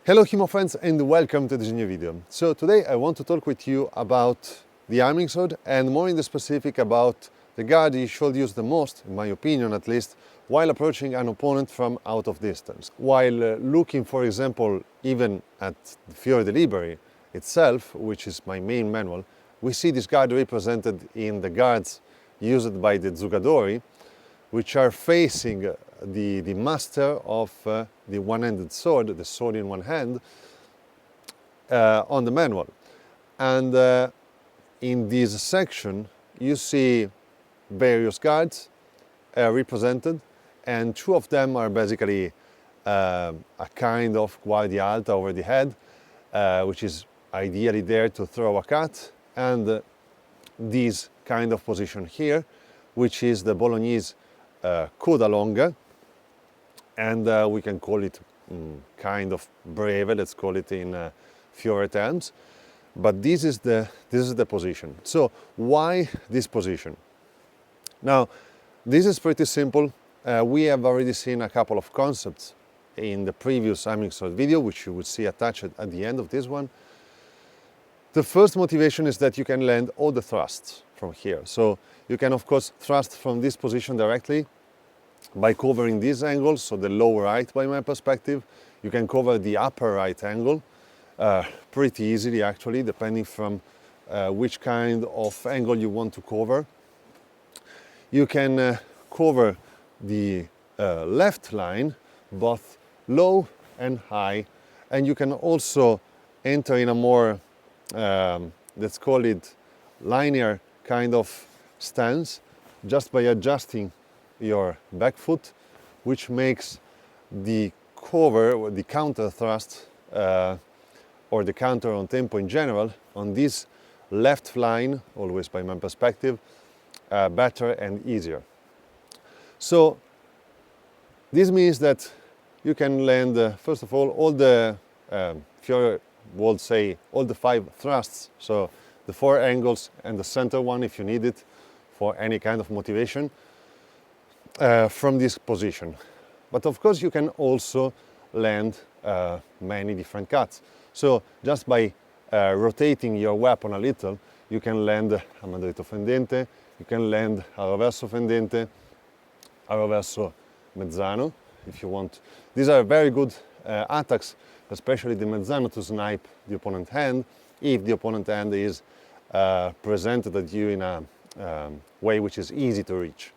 Hello HEMA friends and welcome to this new video. So today I want to talk with you about the arming sword and more in the specific about the guard you should use the most, in my opinion at least, while approaching an opponent from out of distance. While looking, for example, even at the Fiore Liberi itself, which is my main manual, we see this guard represented in the guards used by the Zugadori, which are facing the master of the one-handed sword, the sword in one hand, on the manual. And in this section you see various guards represented, and two of them are basically a kind of guardia alta over the head, which is ideally there to throw a cut, and this kind of position here, which is the Bolognese coda longa, and we can call it kind of breve, let's call it in Fiore terms, but this is the position. So why this position? Now this is pretty simple. We have already seen a couple of concepts in the previous arming sword video, which you will see attached at the end of this one. The first motivation is that you can land all the thrusts from here. So you can of course thrust from this position directly by covering this angle, so the lower right by my perspective. You can cover the upper right angle pretty easily actually, depending from which kind of angle you want to cover. You can cover the left line, both low and high, and you can also enter in a more, let's call it linear kind of stance, just by adjusting your back foot, which makes the cover or the counter thrust or the counter on tempo in general on this left line, always by my perspective, better and easier. So this means that you can land, first of all the Fiore would say all the 5 thrusts, so the 4 angles and the center one if you need it for any kind of motivation, from this position. But of course you can also land many different cuts. So just by rotating your weapon a little, you can land a mandrito fendente, you can land a reverso fendente, a reverso mezzano if you want. These are very good attacks, especially the mezzano, to snipe the opponent hand if the opponent hand is presented at you in a way which is easy to reach.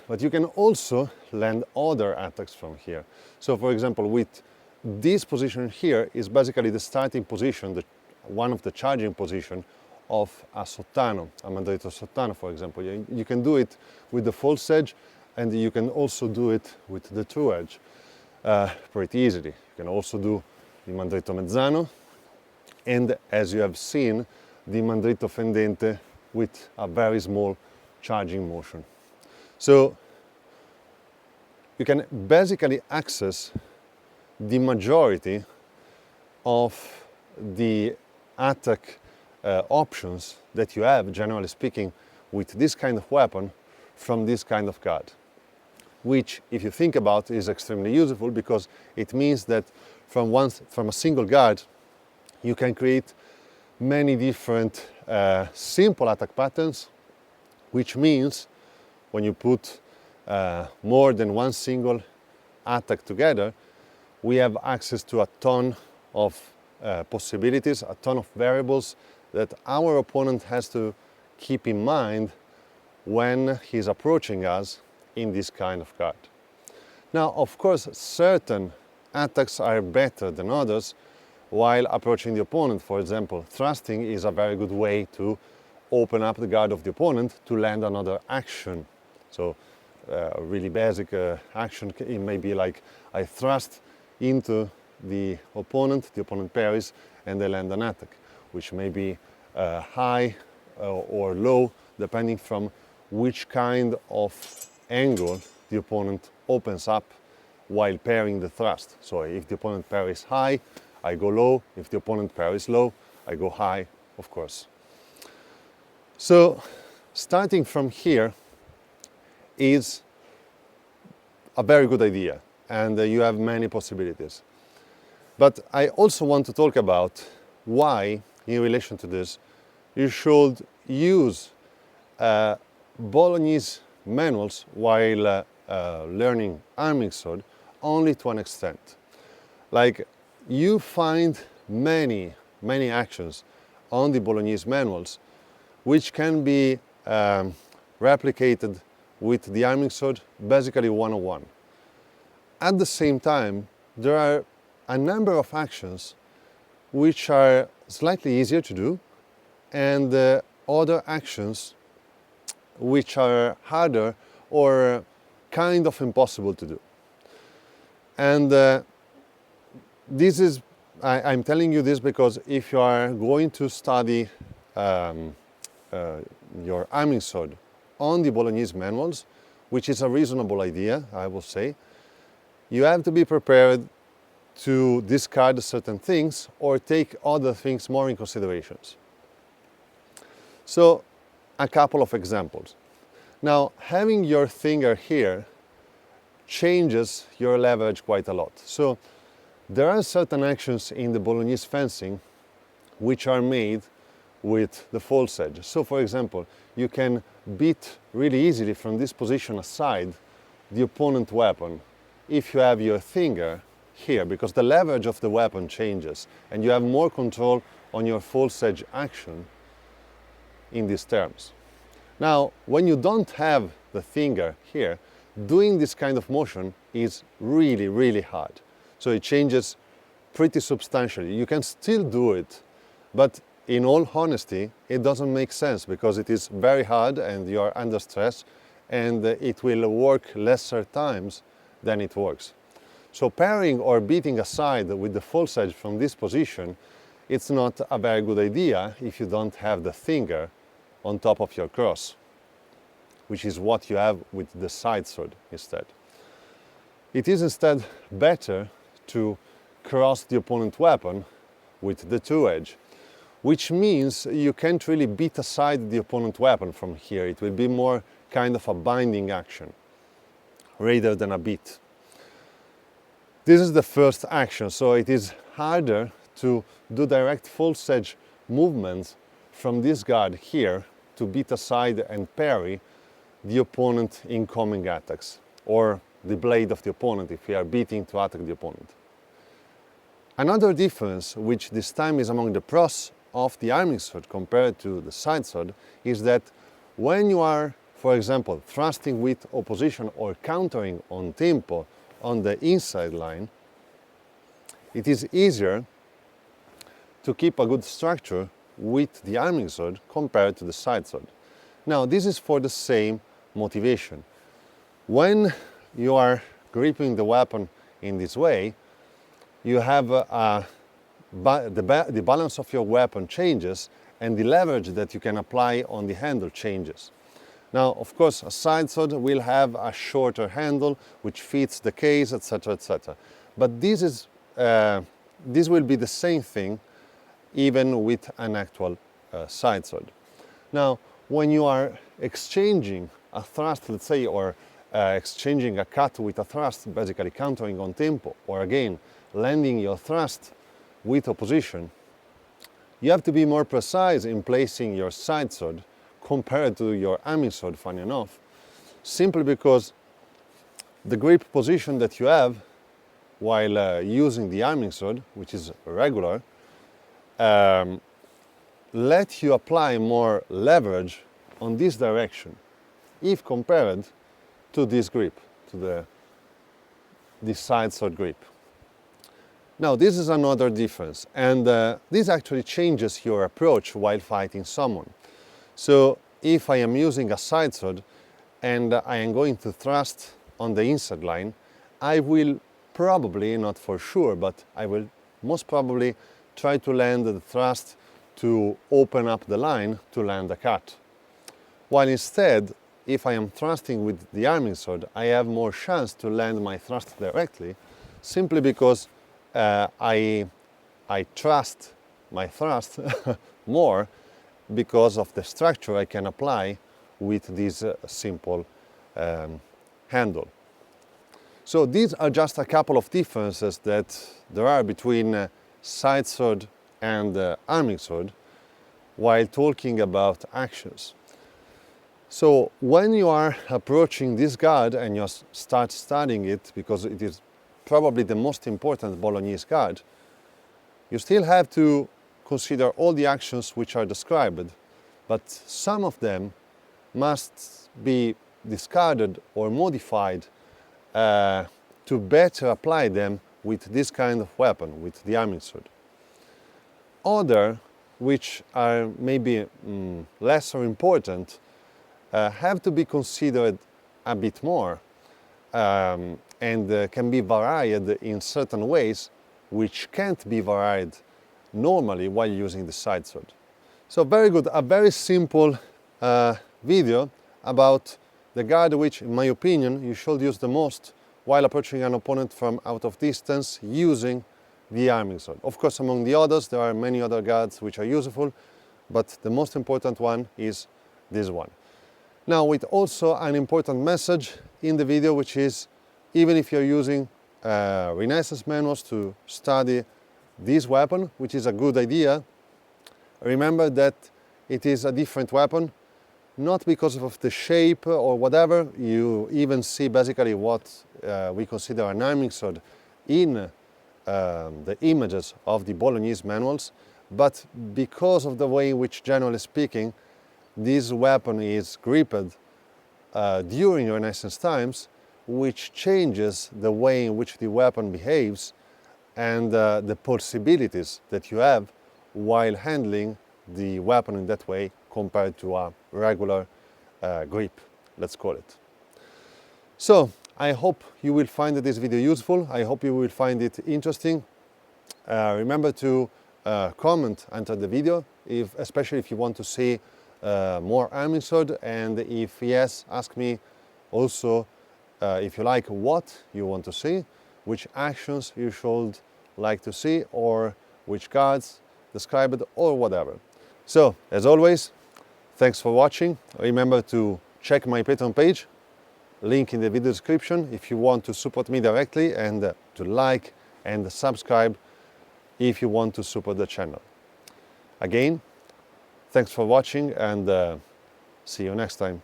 But you can also land other attacks from here. So for example, with this position here is basically the starting position, one of the charging position of a sottano, a mandrito sottano for example. You can do it with the false edge, and you can also do it with the true edge pretty easily. You can also do the mandrito mezzano, and as you have seen, the mandrito fendente with a very small charging motion. So you can basically access the majority of the attack options that you have, generally speaking, with this kind of weapon from this kind of guard, which, if you think about, is extremely useful, because it means that from a single guard you can create many different simple attack patterns, which means when you put more than one single attack together, we have access to a ton of possibilities, a ton of variables that our opponent has to keep in mind when he's approaching us in this kind of guard. Now, of course, certain attacks are better than others while approaching the opponent. For example, thrusting is a very good way to open up the guard of the opponent to land another action. So a really basic action, it may be like I thrust into the opponent parries, and they land an attack, which may be high or low, depending from which kind of angle the opponent opens up while parrying the thrust. So if the opponent parries high, I go low. If the opponent parries low, I go high, of course. So starting from here is a very good idea, and you have many possibilities. But I also want to talk about why, in relation to this, you should use Bolognese manuals while learning arming sword only to an extent. Like, you find many actions on the Bolognese manuals which can be replicated with the arming sword, basically one-on-one. At the same time, there are a number of actions which are slightly easier to do, and other actions which are harder or kind of impossible to do. And this is, I'm telling you this because if you are going to study your arming sword on the Bolognese manuals, which is a reasonable idea, I will say, you have to be prepared to discard certain things or take other things more in considerations. So, a couple of examples. Now, having your finger here changes your leverage quite a lot. So, there are certain actions in the Bolognese fencing which are made with the false edge. So, for example, you can beat really easily from this position aside the opponent weapon if you have your finger here, because the leverage of the weapon changes and you have more control on your false edge action in these terms. Now, when you don't have the finger here, doing this kind of motion is really hard. So it changes pretty substantially. You can still do it, but in all honesty, it doesn't make sense because it is very hard and you are under stress, and it will work lesser times than it works. So parrying or beating aside with the false edge from this position, it's not a very good idea if you don't have the finger on top of your cross, which is what you have with the side sword instead. It is instead better to cross the opponent weapon with the two edge, which means you can't really beat aside the opponent weapon from here. It will be more kind of a binding action rather than a beat. This is the first action, so it is harder to do direct false edge movements from this guard here to beat aside and parry the opponent incoming attacks, or the blade of the opponent if we are beating to attack the opponent. Another difference, which this time is among the pros of the arming sword compared to the side sword, is that when you are, for example, thrusting with opposition or countering on tempo on the inside line, it is easier to keep a good structure with the arming sword compared to the side sword. Now, this is for the same motivation. When you are gripping the weapon in this way, you have the balance of your weapon changes and the leverage that you can apply on the handle changes. Now, of course, a side sword will have a shorter handle which fits the case, etc., etc. But this will be the same thing even with an actual side sword. Now, when you are exchanging a thrust, let's say, or exchanging a cut with a thrust, basically countering on tempo, or again, landing your thrust with opposition, you have to be more precise in placing your side sword compared to your arming sword, funny enough, simply because the grip position that you have while using the arming sword, which is regular, let you apply more leverage on this direction if compared to this grip, to this side sword grip. Now, this is another difference, and this actually changes your approach while fighting someone. So, if I am using a side sword and I am going to thrust on the inside line, I will probably, not for sure, but I will most probably try to land the thrust to open up the line to land a cut. While instead, if I am thrusting with the arming sword, I have more chance to land my thrust directly, simply because I trust my thrust more because of the structure I can apply with this simple handle. So these are just a couple of differences that there are between side sword and arming sword while talking about actions. So when you are approaching this guard and you start studying it, because it is probably the most important Bolognese guard, you still have to consider all the actions which are described, but some of them must be discarded or modified to better apply them with this kind of weapon, with the arming sword. Other, which are maybe lesser important, have to be considered a bit more and can be varied in certain ways which can't be varied normally while using the side sword. So very good, a very simple video about the guard which, in my opinion, you should use the most while approaching an opponent from out of distance using the arming sword. Of course, among the others, there are many other guards which are useful, but the most important one is this one. Now, with also an important message in the video, which is, even if you're using Renaissance manuals to study this weapon, which is a good idea, remember that it is a different weapon, not because of the shape or whatever. You even see basically what we consider an arming sword in the images of the Bolognese manuals, but because of the way in which, generally speaking, this weapon is gripped during Renaissance times, which changes the way in which the weapon behaves and the possibilities that you have while handling the weapon in that way compared to a regular grip, let's call it. So, I hope you will find this video useful. I hope you will find it interesting. Remember to comment under the video, especially if you want to see more arming sword, and if yes, ask me also if you like what you want to see, which actions you should like to see, or which guards described, or whatever. So, as always, thanks for watching. Remember to check my Patreon page, link in the video description, if you want to support me directly, and to like and subscribe if you want to support the channel. Again, thanks for watching, and see you next time.